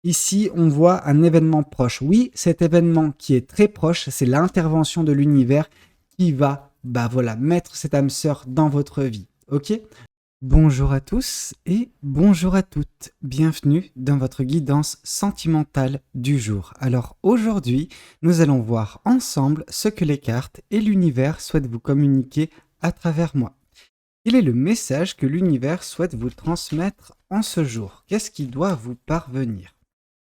Ici, on voit un événement proche. Oui, cet événement qui est très proche, c'est l'intervention de l'univers qui va, bah voilà, mettre cette âme sœur dans votre vie. Ok? Bonjour à tous et bonjour à toutes. Bienvenue dans votre guidance sentimentale du jour. Alors aujourd'hui, nous allons voir ensemble ce que les cartes et l'univers souhaitent vous communiquer à travers moi. Quel est le message que l'univers souhaite vous transmettre en ce jour? Qu'est-ce qui doit vous parvenir?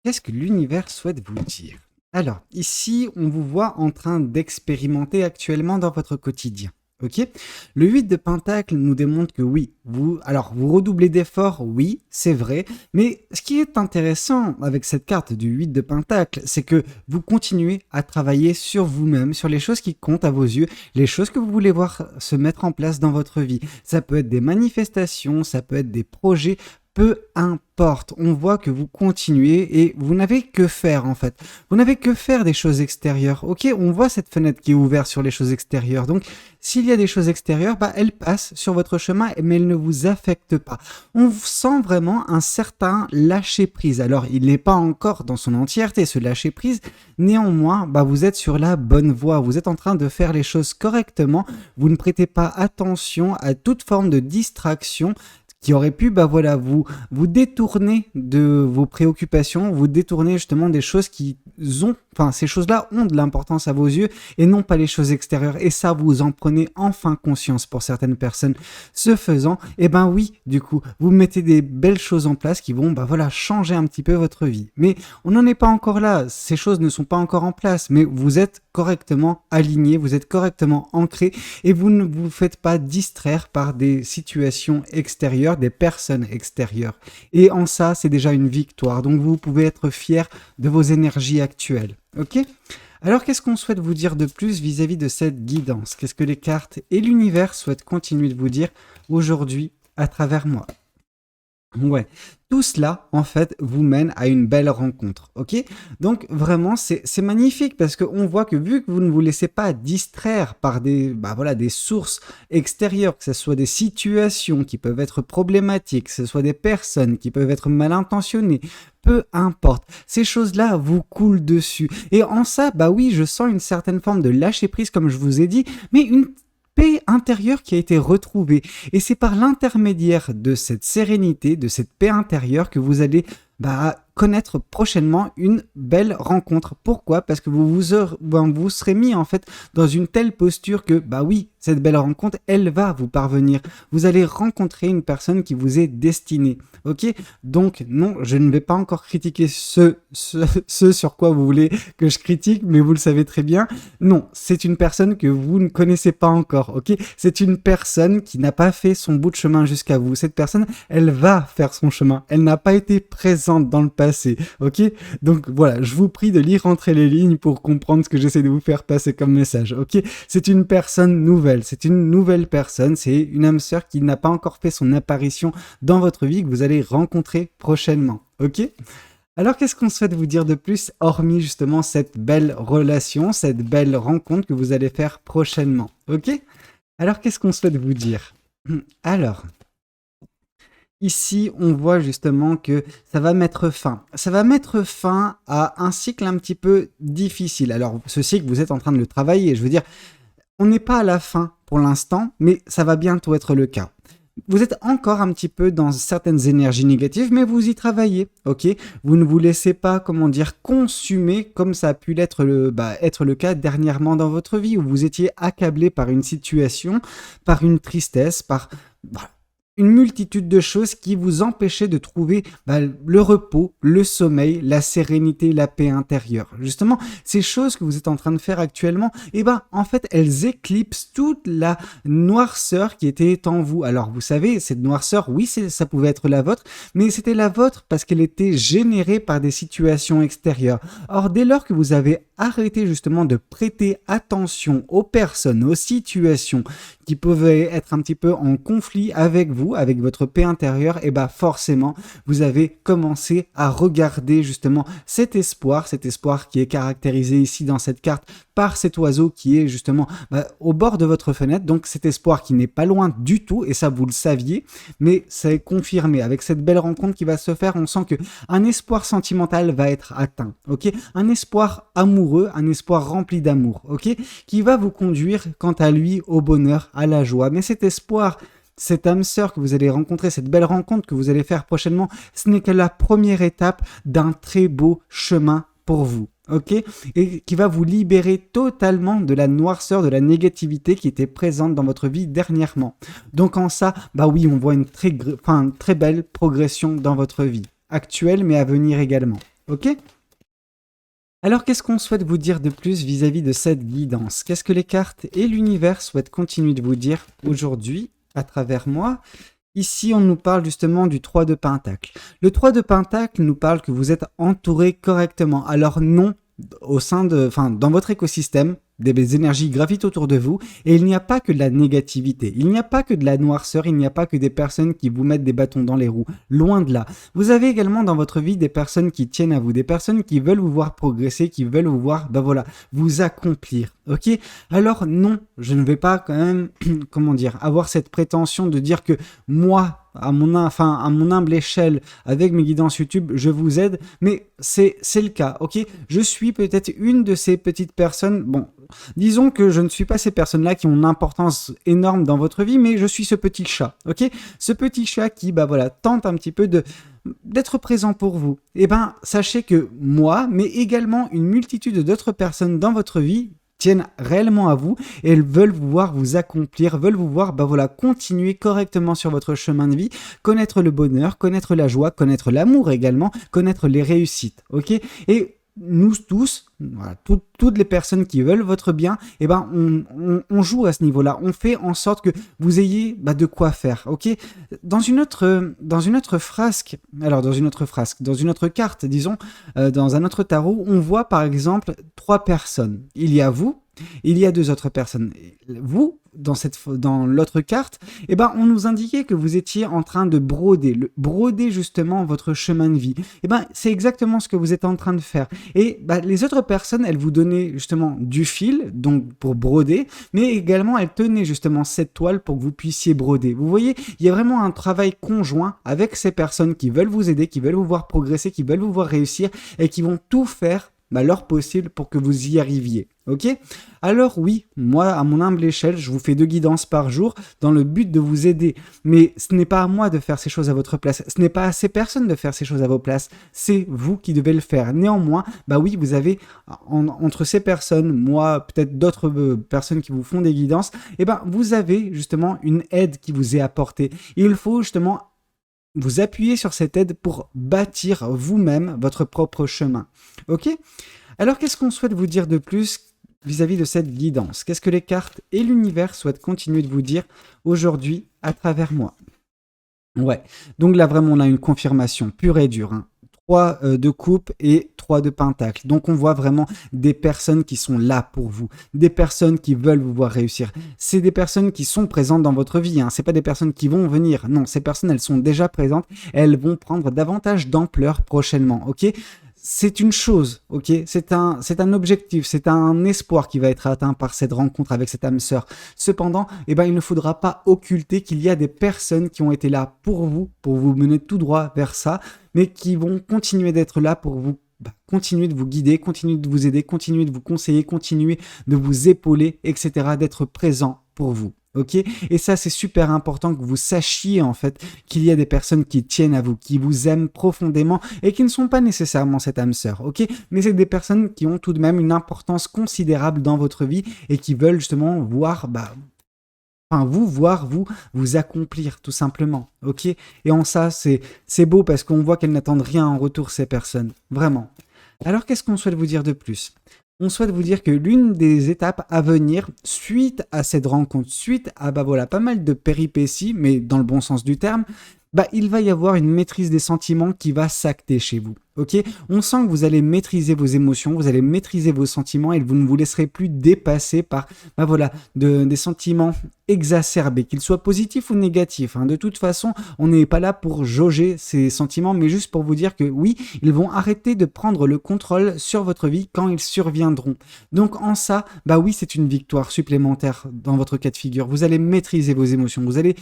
Qu'est-ce que l'univers souhaite vous dire? Alors, ici, on vous voit en train d'expérimenter actuellement dans votre quotidien. Ok? Le 8 de Pentacle nous démontre que oui, vous redoublez d'efforts, oui, c'est vrai, mais ce qui est intéressant avec cette carte du 8 de Pentacle, c'est que vous continuez à travailler sur vous-même, sur les choses qui comptent à vos yeux, les choses que vous voulez voir se mettre en place dans votre vie. Ça peut être des manifestations, ça peut être des projets, peu importe, on voit que vous continuez et vous n'avez que faire en fait. Vous n'avez que faire des choses extérieures. Ok, on voit cette fenêtre qui est ouverte sur les choses extérieures. Donc, s'il y a des choses extérieures, bah, elles passent sur votre chemin, mais elles ne vous affectent pas. On sent vraiment un certain lâcher prise. Alors, il n'est pas encore dans son entièreté, ce lâcher prise. Néanmoins, bah, vous êtes sur la bonne voie. Vous êtes en train de faire les choses correctement. Vous ne prêtez pas attention à toute forme de distraction qui aurait pu vous détourner de vos préoccupations, vous détourner justement des choses ces choses-là ont de l'importance à vos yeux et non pas les choses extérieures. Et ça, vous en prenez enfin conscience pour certaines personnes. Ce faisant, oui, du coup, vous mettez des belles choses en place qui vont, changer un petit peu votre vie. Mais on n'en est pas encore là. Ces choses ne sont pas encore en place, mais vous êtes correctement aligné, vous êtes correctement ancré et vous ne vous faites pas distraire par des situations extérieures, des personnes extérieures. Et en ça, c'est déjà une victoire. Donc vous pouvez être fier de vos énergies actuelles. Ok ? Alors qu'est-ce qu'on souhaite vous dire de plus vis-à-vis de cette guidance? Qu'est-ce que les cartes et l'univers souhaitent continuer de vous dire aujourd'hui à travers moi? Ouais, tout cela, en fait, vous mène à une belle rencontre, ok? Donc, vraiment, c'est magnifique parce qu'on voit que vu que vous ne vous laissez pas distraire par des sources extérieures, que ce soit des situations qui peuvent être problématiques, que ce soit des personnes qui peuvent être mal intentionnées, peu importe, ces choses-là vous coulent dessus. Et en ça, oui, je sens une certaine forme de lâcher prise, comme je vous ai dit, mais une paix intérieure qui a été retrouvée. Et c'est par l'intermédiaire de cette sérénité, de cette paix intérieure que vous allez connaître prochainement une belle rencontre. Pourquoi? Parce que vous serez mis en fait dans une telle posture que oui, cette belle rencontre, elle va vous parvenir. Vous allez rencontrer une personne qui vous est destinée. Ok? Donc non, je ne vais pas encore critiquer ce sur quoi vous voulez que je critique, mais vous le savez très bien. Non, c'est une personne que vous ne connaissez pas encore. Ok? C'est une personne qui n'a pas fait son bout de chemin jusqu'à vous. Cette personne, elle va faire son chemin. Elle n'a pas été présente dans le passé. Ok? Donc voilà, je vous prie de lire entre les lignes pour comprendre ce que j'essaie de vous faire passer comme message. Ok? C'est une personne nouvelle. C'est une nouvelle personne. C'est une âme sœur qui n'a pas encore fait son apparition dans votre vie que vous allez rencontrer prochainement. Ok? Alors qu'est-ce qu'on souhaite vous dire de plus, hormis justement cette belle relation, cette belle rencontre que vous allez faire prochainement? Ok? Alors qu'est-ce qu'on souhaite vous dire? Alors, ici, on voit justement que ça va mettre fin. Ça va mettre fin à un cycle un petit peu difficile. Alors, ce cycle, vous êtes en train de le travailler. Je veux dire, on n'est pas à la fin pour l'instant, mais ça va bientôt être le cas. Vous êtes encore un petit peu dans certaines énergies négatives, mais vous y travaillez, ok? Vous ne vous laissez pas, consumer comme ça a pu être le cas dernièrement dans votre vie, où vous étiez accablé par une situation, par une tristesse, par une multitude de choses qui vous empêchaient de trouver le repos, le sommeil, la sérénité, la paix intérieure. Justement, ces choses que vous êtes en train de faire actuellement, en fait, elles éclipsent toute la noirceur qui était en vous. Alors, vous savez, cette noirceur, oui, ça pouvait être la vôtre, mais c'était la vôtre parce qu'elle était générée par des situations extérieures. Or, dès lors que vous avez arrêté justement de prêter attention aux personnes, aux situations qui pouvaient être un petit peu en conflit avec vous, avec votre paix intérieure, forcément, vous avez commencé à regarder justement cet espoir qui est caractérisé ici dans cette carte par cet oiseau qui est justement au bord de votre fenêtre. Donc cet espoir qui n'est pas loin du tout, et ça vous le saviez, mais c'est confirmé. Avec cette belle rencontre qui va se faire, on sent que un espoir sentimental va être atteint, ok? Un espoir amoureux, un espoir rempli d'amour, ok? Qui va vous conduire, quant à lui, au bonheur, à la joie. Mais cet espoir, cette âme sœur que vous allez rencontrer, cette belle rencontre que vous allez faire prochainement, ce n'est que la première étape d'un très beau chemin pour vous, ok? Et qui va vous libérer totalement de la noirceur, de la négativité qui était présente dans votre vie dernièrement. Donc en ça, oui, on voit une très belle progression dans votre vie, actuelle mais à venir également, ok? Alors qu'est-ce qu'on souhaite vous dire de plus vis-à-vis de cette guidance? Qu'est-ce que les cartes et l'univers souhaitent continuer de vous dire aujourd'hui à travers moi? Ici, on nous parle justement du 3 de Pentacle. Le 3 de Pentacle nous parle que vous êtes entouré correctement. Alors non, dans votre écosystème, des énergies gravitent autour de vous et il n'y a pas que de la négativité, il n'y a pas que de la noirceur, il n'y a pas que des personnes qui vous mettent des bâtons dans les roues, loin de là. Vous avez également dans votre vie des personnes qui tiennent à vous, des personnes qui veulent vous voir progresser, qui veulent vous voir, vous accomplir, ok? Alors non, je ne vais pas quand même, avoir cette prétention de dire que moi, à mon humble échelle, avec mes guidances YouTube, je vous aide, mais c'est le cas, ok? Je suis peut-être une de ces petites personnes, disons que je ne suis pas ces personnes-là qui ont une importance énorme dans votre vie, mais je suis ce petit chat, ok? Ce petit chat qui, tente un petit peu d'être présent pour vous. Sachez que moi, mais également une multitude d'autres personnes dans votre vie, tiennent réellement à vous et elles veulent vous voir vous accomplir, veulent vous voir continuer correctement sur votre chemin de vie, connaître le bonheur, connaître la joie, connaître l'amour également, connaître les réussites, ok? Et nous tous, toutes les personnes qui veulent votre bien, on joue à ce niveau-là, on fait en sorte que vous ayez de quoi faire, ok? Dans une autre carte, disons, dans un autre tarot, on voit par exemple 3 personnes. Il y a vous, il y a 2 autres personnes. Vous, dans l'autre carte, on nous indiquait que vous étiez en train de broder justement votre chemin de vie. C'est exactement ce que vous êtes en train de faire. Et les autres personnes, elles vous donnaient justement du fil, donc pour broder, mais également elles tenaient justement cette toile pour que vous puissiez broder. Vous voyez, il y a vraiment un travail conjoint avec ces personnes qui veulent vous aider, qui veulent vous voir progresser, qui veulent vous voir réussir et qui vont tout faire leur possible pour que vous y arriviez, ok? Alors oui, moi, à mon humble échelle, je vous fais 2 guidances par jour dans le but de vous aider, mais ce n'est pas à moi de faire ces choses à votre place, ce n'est pas à ces personnes de faire ces choses à vos places, c'est vous qui devez le faire. Néanmoins, oui, vous avez, entre ces personnes, moi, peut-être d'autres personnes qui vous font des guidances, vous avez justement une aide qui vous est apportée. Il faut justement vous appuyez sur cette aide pour bâtir vous-même votre propre chemin. Ok? Alors, qu'est-ce qu'on souhaite vous dire de plus vis-à-vis de cette guidance? Qu'est-ce que les cartes et l'univers souhaitent continuer de vous dire aujourd'hui à travers moi? Ouais, donc là, vraiment, on a une confirmation pure et dure, hein. 3 de coupe et 3 de pentacle. Donc on voit vraiment des personnes qui sont là pour vous, des personnes qui veulent vous voir réussir. C'est des personnes qui sont présentes dans votre vie, hein. C'est pas des personnes qui vont venir. Non, ces personnes, elles sont déjà présentes. Elles vont prendre davantage d'ampleur prochainement, ok? C'est une chose, ok? C'est un objectif, c'est un espoir qui va être atteint par cette rencontre avec cette âme sœur. Cependant, il ne faudra pas occulter qu'il y a des personnes qui ont été là pour vous mener tout droit vers ça, mais qui vont continuer d'être là pour vous, continuer de vous guider, continuer de vous aider, continuer de vous conseiller, continuer de vous épauler, etc., d'être présent pour vous. Ok? Et ça, c'est super important que vous sachiez en fait qu'il y a des personnes qui tiennent à vous, qui vous aiment profondément et qui ne sont pas nécessairement cette âme sœur, ok? Mais c'est des personnes qui ont tout de même une importance considérable dans votre vie et qui veulent justement voir, vous accomplir tout simplement, ok? Et en ça, c'est beau parce qu'on voit qu'elles n'attendent rien en retour, ces personnes, vraiment. Alors, qu'est-ce qu'on souhaite vous dire de plus? On souhaite vous dire que l'une des étapes à venir, suite à cette rencontre, suite à pas mal de péripéties, mais dans le bon sens du terme, bah, il va y avoir une maîtrise des sentiments qui va s'acter chez vous. Ok, on sent que vous allez maîtriser vos émotions, vous allez maîtriser vos sentiments et vous ne vous laisserez plus dépasser par bah voilà, des sentiments exacerbés, qu'ils soient positifs ou négatifs. Hein. De toute façon, on n'est pas là pour jauger ces sentiments, mais juste pour vous dire que oui, ils vont arrêter de prendre le contrôle sur votre vie quand ils surviendront. Donc en ça, bah oui, c'est une victoire supplémentaire dans votre cas de figure. Vous allez maîtriser vos émotions, vous allez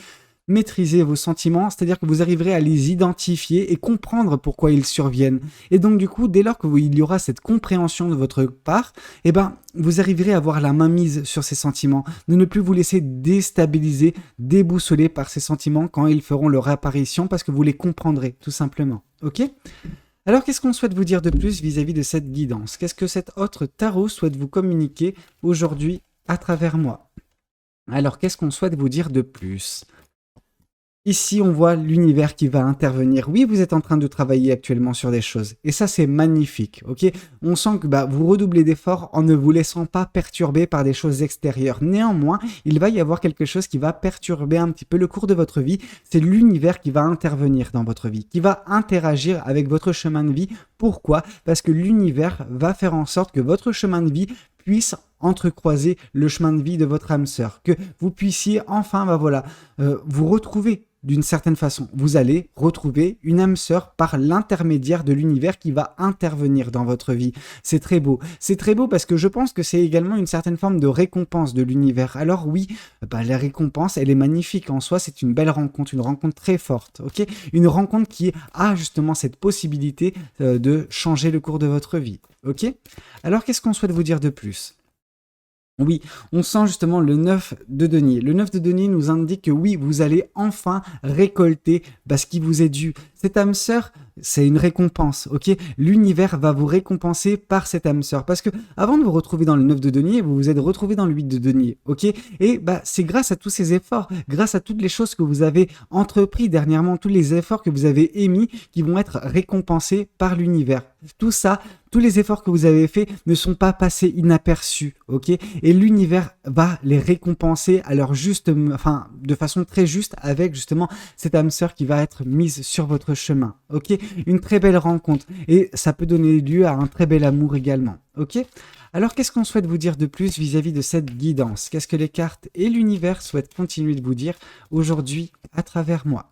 maîtriser vos sentiments, c'est-à-dire que vous arriverez à les identifier et comprendre pourquoi ils surviennent. Et donc du coup, dès lors qu'il y aura cette compréhension de votre part, eh ben, vous arriverez à avoir la main mise sur ces sentiments, de ne plus vous laisser déstabiliser, déboussoler par ces sentiments quand ils feront leur apparition, parce que vous les comprendrez, tout simplement. Ok ? Alors, qu'est-ce qu'on souhaite vous dire de plus vis-à-vis de cette guidance ? Qu'est-ce que cet autre tarot souhaite vous communiquer aujourd'hui à travers moi ? Alors, qu'est-ce qu'on souhaite vous dire de plus ? Ici, on voit l'univers qui va intervenir. Oui, vous êtes en train de travailler actuellement sur des choses. Et ça, c'est magnifique, ok ? On sent que vous redoublez d'efforts en ne vous laissant pas perturber par des choses extérieures. Néanmoins, il va y avoir quelque chose qui va perturber un petit peu le cours de votre vie. C'est l'univers qui va intervenir dans votre vie, qui va interagir avec votre chemin de vie. Pourquoi ? Parce que l'univers va faire en sorte que votre chemin de vie puisse entrecroiser le chemin de vie de votre âme sœur, que vous puissiez enfin vous retrouver d'une certaine façon. Vous allez retrouver une âme sœur par l'intermédiaire de l'univers qui va intervenir dans votre vie. C'est très beau. C'est très beau parce que je pense que c'est également une certaine forme de récompense de l'univers. Alors oui, la récompense, elle est magnifique en soi. C'est une belle rencontre, une rencontre très forte. Ok ? Une rencontre qui a justement cette possibilité de changer le cours de votre vie. Ok ? Alors qu'est-ce qu'on souhaite vous dire de plus ? Oui, on sent justement le 9 de denier. Le 9 de denier nous indique que oui, vous allez enfin récolter ce qui vous est dû. Cette âme sœur, c'est une récompense, ok ? L'univers va vous récompenser par cette âme sœur. Parce que avant de vous retrouver dans le 9 de denier, vous vous êtes retrouvé dans le 8 de denier, ok ? Et c'est grâce à tous ces efforts, grâce à toutes les choses que vous avez entrepris dernièrement, tous les efforts que vous avez émis qui vont être récompensés par l'univers. Tout ça, tous les efforts que vous avez faits ne sont pas passés inaperçus, ok ? Et l'univers va les récompenser à leur de façon très juste avec justement cette âme sœur qui va être mise sur votre chemin, ok ? Une très belle rencontre et ça peut donner lieu à un très bel amour également, ok ? Alors qu'est-ce qu'on souhaite vous dire de plus vis-à-vis de cette guidance ? Qu'est-ce que les cartes et l'univers souhaitent continuer de vous dire aujourd'hui à travers moi ?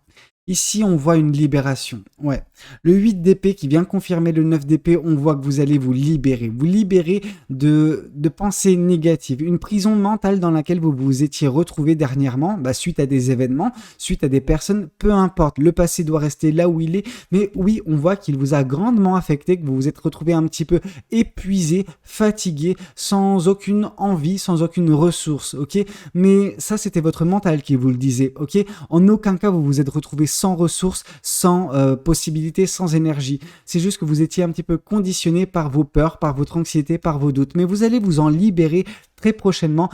Ici, on voit une libération. Ouais. Le 8 d'épée qui vient confirmer le 9 d'épée, on voit que vous allez vous libérer de pensées négatives. Une prison mentale dans laquelle vous vous étiez retrouvé dernièrement, suite à des événements, suite à des personnes, peu importe. Le passé doit rester là où il est. Mais oui, on voit qu'il vous a grandement affecté, que vous vous êtes retrouvé un petit peu épuisé, fatigué, sans aucune envie, sans aucune ressource, ok ? Mais ça, c'était votre mental qui vous le disait, ok ? En aucun cas, vous vous êtes retrouvé sans ressources, sans possibilités, sans énergie. C'est juste que vous étiez un petit peu conditionné par vos peurs, par votre anxiété, par vos doutes. Mais vous allez vous en libérer très prochainement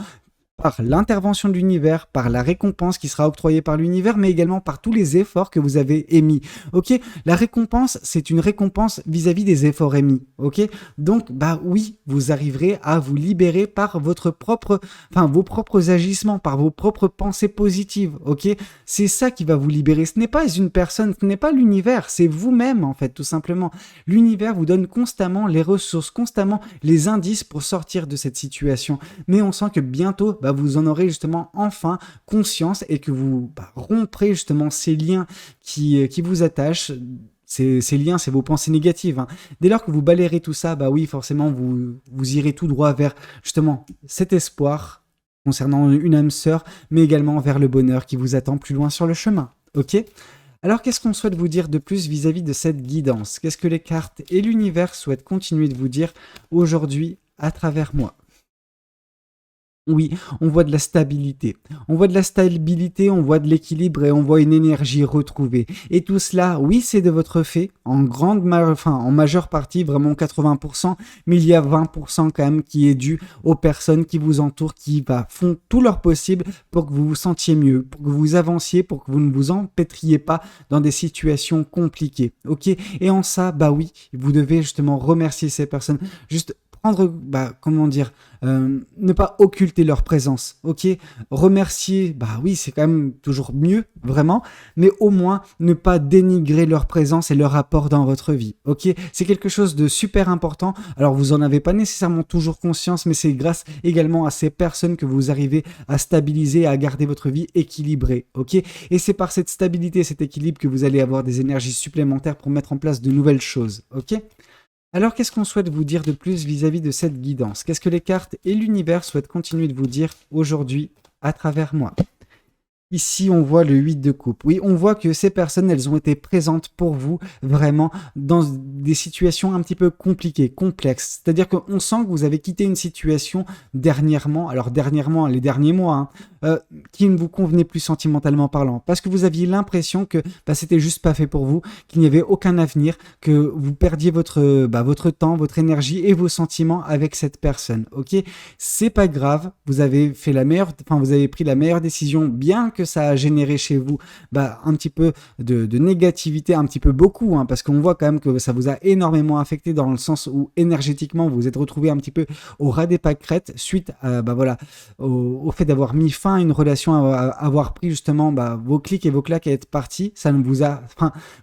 par l'intervention de l'univers, par la récompense qui sera octroyée par l'univers, mais également par tous les efforts que vous avez émis. Ok ? La récompense, c'est une récompense vis-à-vis des efforts émis. Ok ? Donc, oui, vous arriverez à vous libérer par vos propres agissements, par vos propres pensées positives. Ok ? C'est ça qui va vous libérer. Ce n'est pas une personne, ce n'est pas l'univers, c'est vous-même en fait, tout simplement. L'univers vous donne constamment les ressources, constamment les indices pour sortir de cette situation. Mais on sent que bientôt, vous en aurez justement enfin conscience et que vous romprez justement ces liens qui vous attachent. Ces liens, c'est vos pensées négatives. Hein. Dès lors que vous balayerez tout ça, oui, forcément, vous irez tout droit vers justement cet espoir concernant une âme sœur, mais également vers le bonheur qui vous attend plus loin sur le chemin. Ok ? Alors, qu'est-ce qu'on souhaite vous dire de plus vis-à-vis de cette guidance ? Qu'est-ce que les cartes et l'univers souhaitent continuer de vous dire aujourd'hui à travers moi ? Oui, on voit de la stabilité. On voit de la stabilité, on voit de l'équilibre et on voit une énergie retrouvée. Et tout cela, oui, c'est de votre fait, en majeure partie, vraiment 80%, mais il y a 20% quand même qui est dû aux personnes qui vous entourent, qui font tout leur possible pour que vous vous sentiez mieux, pour que vous avanciez, pour que vous ne vous empêtriez pas dans des situations compliquées. Ok ? Et en ça, oui, vous devez justement remercier ces personnes. Juste prendre, comment dire, ne pas occulter leur présence, ok? Remercier, oui, c'est quand même toujours mieux, vraiment, mais au moins ne pas dénigrer leur présence et leur apport dans votre vie, ok? C'est quelque chose de super important. Alors, vous en avez pas nécessairement toujours conscience, mais c'est grâce également à ces personnes que vous arrivez à stabiliser, à garder votre vie équilibrée, ok? Et c'est par cette stabilité, cet équilibre que vous allez avoir des énergies supplémentaires pour mettre en place de nouvelles choses, ok? Alors, qu'est-ce qu'on souhaite vous dire de plus vis-à-vis de cette guidance? Qu'est-ce que les cartes et l'univers souhaitent continuer de vous dire aujourd'hui à travers moi? Ici, on voit le 8 de coupe. Oui, on voit que ces personnes, elles ont été présentes pour vous vraiment dans des situations un petit peu compliquées, complexes. C'est-à-dire qu'on sent que vous avez quitté une situation dernièrement, alors dernièrement, les derniers mois, qui ne vous convenait plus sentimentalement parlant. Parce que vous aviez l'impression que c'était juste pas fait pour vous, qu'il n'y avait aucun avenir, que vous perdiez votre temps, votre énergie et vos sentiments avec cette personne. Ok, c'est pas grave, vous avez pris la meilleure décision, bien que ça a généré chez vous un petit peu de négativité, un petit peu beaucoup, parce qu'on voit quand même que ça vous a énormément affecté dans le sens où énergétiquement vous vous êtes retrouvé un petit peu au ras des pâquerettes suite à, au fait d'avoir mis fin à une relation, à avoir pris justement vos clics et vos claques et être parti. Ça ne vous a,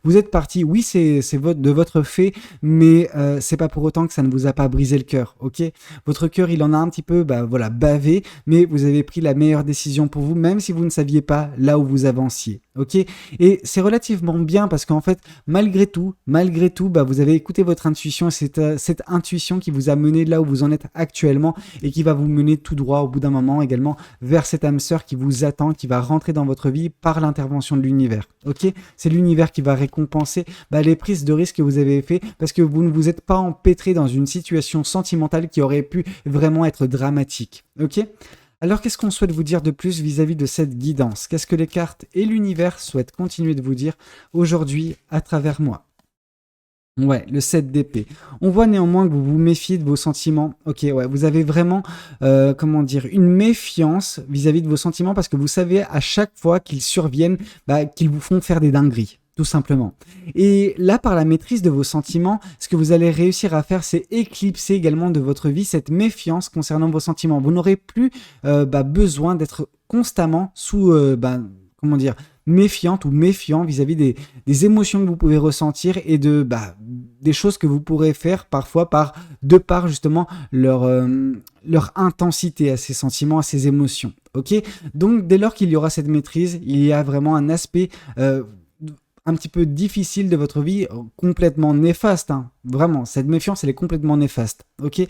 vous êtes parti, oui, c'est de votre fait, mais c'est pas pour autant que ça ne vous a pas brisé le cœur, ok? Votre cœur, il en a un petit peu bavé, mais vous avez pris la meilleure décision pour vous, même si vous ne saviez pas là où vous avanciez, ok? Et c'est relativement bien parce qu'en fait, malgré tout, vous avez écouté votre intuition et c'est cette intuition qui vous a mené là où vous en êtes actuellement et qui va vous mener tout droit au bout d'un moment également vers cette âme sœur qui vous attend, qui va rentrer dans votre vie par l'intervention de l'univers, ok? C'est l'univers qui va récompenser les prises de risque que vous avez fait parce que vous ne vous êtes pas empêtré dans une situation sentimentale qui aurait pu vraiment être dramatique, ok? Alors, qu'est-ce qu'on souhaite vous dire de plus vis-à-vis de cette guidance? Qu'est-ce que les cartes et l'univers souhaitent continuer de vous dire aujourd'hui à travers moi? Ouais, le 7 d'épée. On voit néanmoins que vous vous méfiez de vos sentiments. Ok, ouais, vous avez vraiment, une méfiance vis-à-vis de vos sentiments parce que vous savez à chaque fois qu'ils surviennent, qu'ils vous font faire des dingueries. Tout simplement. Et là, par la maîtrise de vos sentiments, ce que vous allez réussir à faire, c'est éclipser également de votre vie cette méfiance concernant vos sentiments. Vous n'aurez plus besoin d'être constamment sous, méfiante ou méfiant vis-à-vis des émotions que vous pouvez ressentir et des choses que vous pourrez faire parfois de par justement leur intensité à ces sentiments, à ces émotions. Ok? Donc, dès lors qu'il y aura cette maîtrise, il y a vraiment un aspect un petit peu difficile de votre vie, complètement néfaste, vraiment, cette méfiance, elle est complètement néfaste, ok?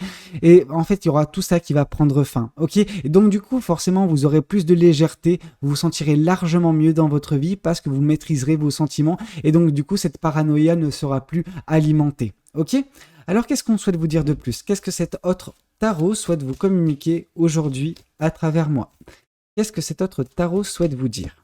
Et en fait, il y aura tout ça qui va prendre fin, ok? Et donc, du coup, forcément, vous aurez plus de légèreté, vous vous sentirez largement mieux dans votre vie parce que vous maîtriserez vos sentiments et donc, du coup, cette paranoïa ne sera plus alimentée, ok? Alors, qu'est-ce qu'on souhaite vous dire de plus? Qu'est-ce que cet autre tarot souhaite vous communiquer aujourd'hui à travers moi? Qu'est-ce que cet autre tarot souhaite vous dire?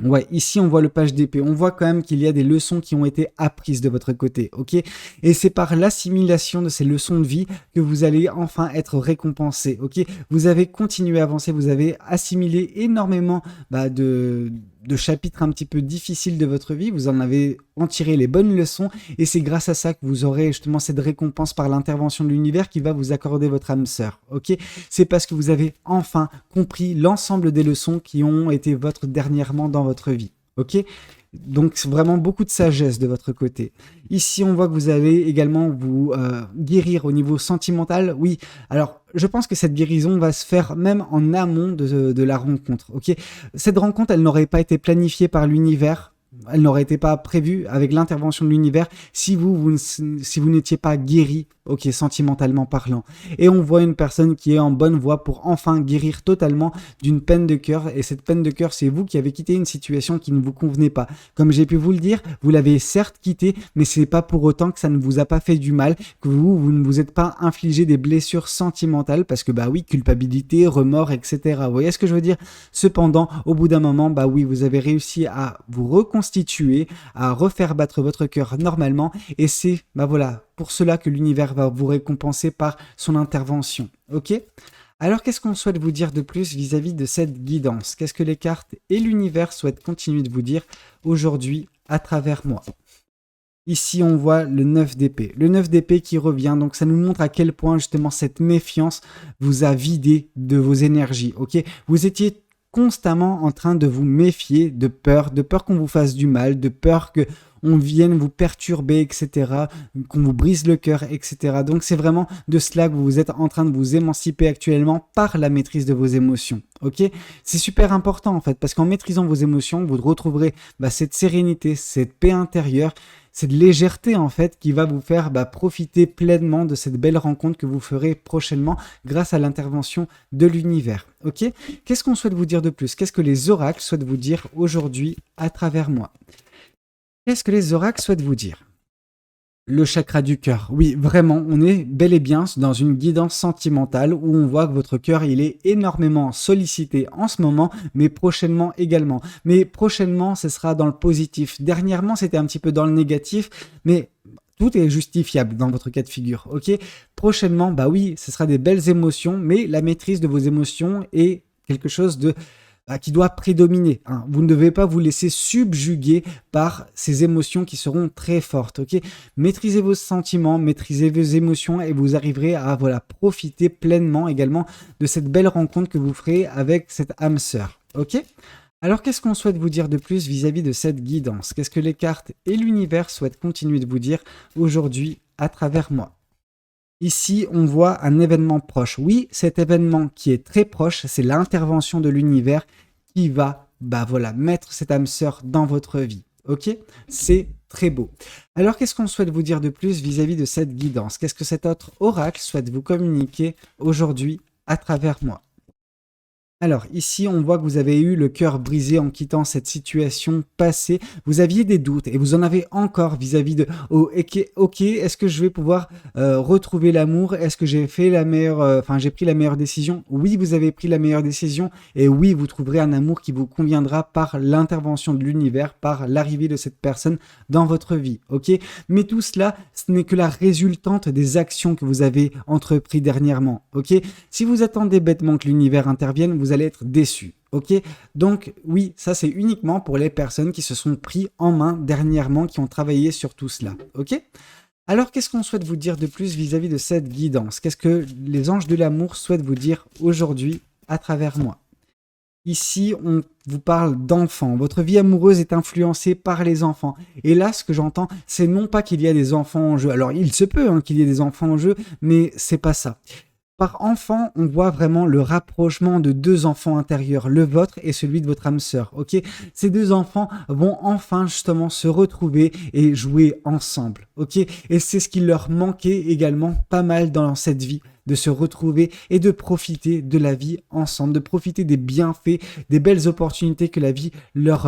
Ouais, ici on voit le page d'épée, on voit quand même qu'il y a des leçons qui ont été apprises de votre côté, ok? Et c'est par l'assimilation de ces leçons de vie que vous allez enfin être récompensé, ok? Vous avez continué à avancer, vous avez assimilé énormément de chapitres un petit peu difficiles de votre vie, vous en avez en tiré les bonnes leçons et c'est grâce à ça que vous aurez justement cette récompense par l'intervention de l'univers qui va vous accorder votre âme sœur, ok? C'est parce que vous avez enfin compris l'ensemble des leçons qui ont été votre dernièrement dans votre vie, ok? Donc c'est vraiment beaucoup de sagesse de votre côté. Ici on voit que vous allez également vous guérir au niveau sentimental. Oui, alors je pense que cette guérison va se faire même en amont de la rencontre, ok? Cette rencontre, elle n'aurait pas été planifiée par l'univers. Elle n'aurait été pas prévue avec l'intervention de l'univers si vous n'étiez pas guéri, ok, sentimentalement parlant. Et on voit une personne qui est en bonne voie pour enfin guérir totalement d'une peine de cœur. Et cette peine de cœur, c'est vous qui avez quitté une situation qui ne vous convenait pas. Comme j'ai pu vous le dire, vous l'avez certes quitté, mais c'est pas pour autant que ça ne vous a pas fait du mal, que vous ne vous êtes pas infligé des blessures sentimentales, parce que oui, culpabilité, remords, etc. Vous voyez ce que je veux dire? Cependant, au bout d'un moment, oui, vous avez réussi à vous reconstituer, à refaire battre votre cœur normalement, et c'est, pour cela que l'univers va vous récompenser par son intervention, ok? Alors, qu'est-ce qu'on souhaite vous dire de plus vis-à-vis de cette guidance? Qu'est-ce que les cartes et l'univers souhaitent continuer de vous dire aujourd'hui à travers moi? Ici, on voit le 9 d'épée. Le 9 d'épée qui revient, donc ça nous montre à quel point justement cette méfiance vous a vidé de vos énergies, ok? Vous étiez constamment en train de vous méfier de peur qu'on vous fasse du mal, de peur que on vienne vous perturber, etc., qu'on vous brise le cœur, etc. Donc c'est vraiment de cela que vous êtes en train de vous émanciper actuellement par la maîtrise de vos émotions, ok? C'est super important en fait, parce qu'en maîtrisant vos émotions, vous retrouverez cette sérénité, cette paix intérieure, cette légèreté en fait qui va vous faire profiter pleinement de cette belle rencontre que vous ferez prochainement grâce à l'intervention de l'univers. Ok? Qu'est-ce qu'on souhaite vous dire de plus? Qu'est-ce que les oracles souhaitent vous dire aujourd'hui à travers moi? Qu'est-ce que les oracles souhaitent vous dire? Le chakra du cœur. Oui, vraiment, on est bel et bien dans une guidance sentimentale où on voit que votre cœur, il est énormément sollicité en ce moment, mais prochainement également. Mais prochainement, ce sera dans le positif. Dernièrement, c'était un petit peu dans le négatif, mais tout est justifiable dans votre cas de figure, ok? Prochainement, oui, ce sera des belles émotions, mais la maîtrise de vos émotions est quelque chose de qui doit prédominer. Hein. Vous ne devez pas vous laisser subjuguer par ces émotions qui seront très fortes. Ok, maîtrisez vos sentiments, maîtrisez vos émotions et vous arriverez à profiter pleinement également de cette belle rencontre que vous ferez avec cette âme sœur. Ok, alors qu'est-ce qu'on souhaite vous dire de plus vis-à-vis de cette guidance? Qu'est-ce que les cartes et l'univers souhaitent continuer de vous dire aujourd'hui à travers moi? Ici, on voit un événement proche. Oui, cet événement qui est très proche, c'est l'intervention de l'univers qui va mettre cette âme sœur dans votre vie. Ok? C'est très beau. Alors, qu'est-ce qu'on souhaite vous dire de plus vis-à-vis de cette guidance? Qu'est-ce que cet autre oracle souhaite vous communiquer aujourd'hui à travers moi? Alors ici, on voit que vous avez eu le cœur brisé en quittant cette situation passée. Vous aviez des doutes et vous en avez encore vis-à-vis de oh, ok, est-ce que je vais pouvoir retrouver l'amour? Est-ce que j'ai fait j'ai pris la meilleure décision? Oui, vous avez pris la meilleure décision et oui, vous trouverez un amour qui vous conviendra par l'intervention de l'univers, par l'arrivée de cette personne dans votre vie. Ok, mais tout cela, ce n'est que la résultante des actions que vous avez entreprises dernièrement. Ok, si vous attendez bêtement que l'univers intervienne, vous allez être déçu. Ok, donc oui, ça c'est uniquement pour les personnes qui se sont pris en main dernièrement, qui ont travaillé sur tout cela. Ok, alors qu'est-ce qu'on souhaite vous dire de plus vis-à-vis de cette guidance? Qu'est-ce que les anges de l'amour souhaitent vous dire aujourd'hui à travers moi? Ici, on vous parle d'enfants. Votre vie amoureuse est influencée par les enfants. Et là, ce que j'entends, c'est non pas qu'il y a des enfants en jeu. Alors, il se peut qu'il y ait des enfants en jeu, mais c'est pas ça. Par enfant, on voit vraiment le rapprochement de deux enfants intérieurs, le vôtre et celui de votre âme sœur. Ok, ces deux enfants vont enfin justement se retrouver et jouer ensemble. Ok, et c'est ce qui leur manquait également pas mal dans cette vie, de se retrouver et de profiter de la vie ensemble, de profiter des bienfaits, des belles opportunités que la vie leur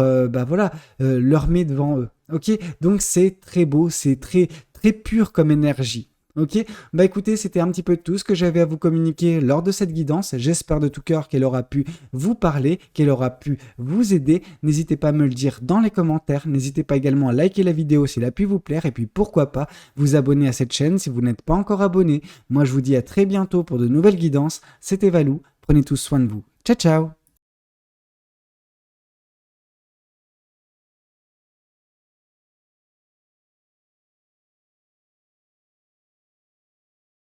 met devant eux. Ok, donc c'est très beau, c'est très très pur comme énergie. Ok, écoutez, c'était un petit peu tout ce que j'avais à vous communiquer lors de cette guidance. J'espère de tout cœur qu'elle aura pu vous parler, qu'elle aura pu vous aider. N'hésitez pas à me le dire dans les commentaires. N'hésitez pas également à liker la vidéo si elle a pu vous plaire. Et puis pourquoi pas vous abonner à cette chaîne si vous n'êtes pas encore abonné. Moi je vous dis à très bientôt pour de nouvelles guidances. C'était Valou, prenez tous soin de vous. Ciao ciao.